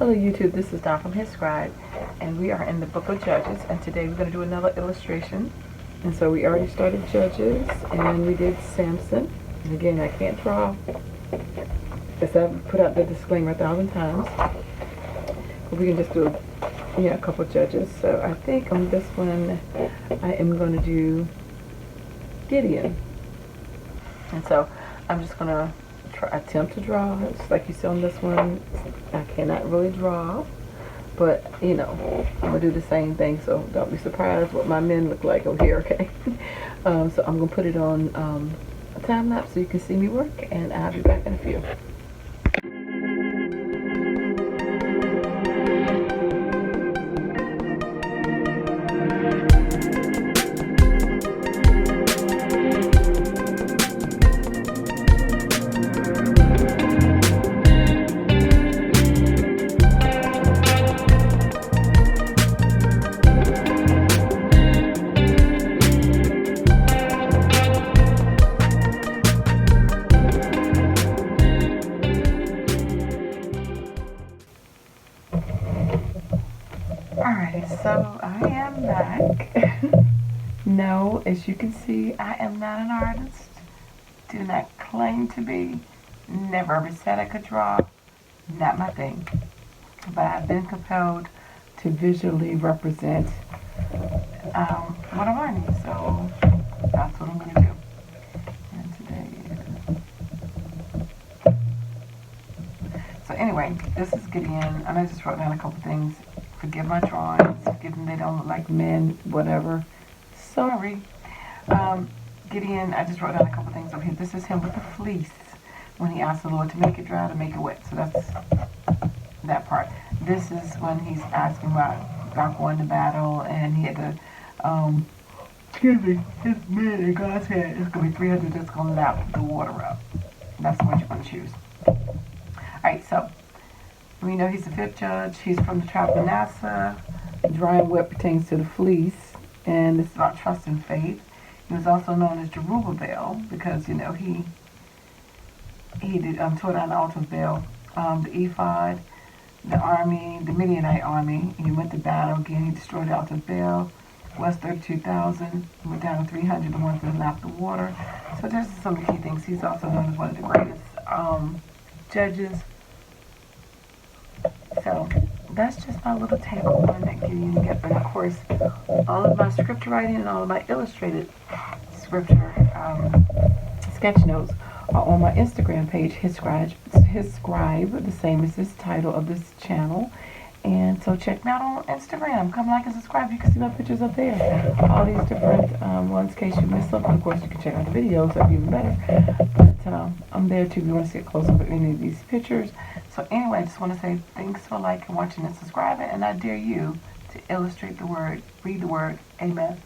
Hello YouTube, this is Don from hzscribe, and we are in the book of Judges, and today we're going to do another illustration. And so we already started Judges, and we did Samson. And again, I can't draw, as I've put out the disclaimer 1,000 times, but we can just do a couple of Judges. So I think on this one, I am going to do Gideon. And so I'm just going to attempt to draw, just like you see on this one. I cannot really draw, but I'm gonna do the same thing, so don't be surprised what my men look like over here, okay? So I'm gonna put it on a time lapse so you can see me work, and I'll be back in a few. Alright, so I am back. No, as you can see, I am not an artist. Do not claim to be. Never ever said I could draw. Not my thing. But I've been compelled to visually represent what I'm learning. So that's what I'm going to do. And today is... So anyway, this is Gideon. And I just wrote down a couple things. Forgive my drawings, forgive them, they don't look like men, whatever. Sorry. Gideon, I just wrote down a couple things over here. This is him with the fleece when he asked the Lord to make it dry, to make it wet. So that's that part. This is when he's asking about going to battle, and he had to, excuse me, his men in God's head, it's going to be 300 that's going to lap the water up. That's what you're going to choose. Alright, so we know he's the 5th judge. He's from the tribe of Manasseh. Dry and wet pertains to the fleece, and it's about trust and faith. He was also known as Jerubbaal because he did tore down the altar of Baal, the ephod, the army, the Midianite army. He went to battle again. He destroyed the altar of Baal. Was 32,000. He went down to 300. The ones that lapped the water. So there's some key things. He's also known as one of the greatest judges. So that's just my little take on that Gideon get. And of course, all of my scripture writing and all of my illustrated scripture sketch notes are on my Instagram page, hzscribe, the same as this title of this channel. And so check me out on Instagram. Come like and subscribe. You can see my pictures up there. All these different ones in case you missed something. Of course, you can check out the videos. That'd be even better. But I'm there too if you want to see a close-up of any of these pictures. So anyway, I just want to say thanks for liking, watching, and subscribing. And I dare you to illustrate the word, read the word. Amen.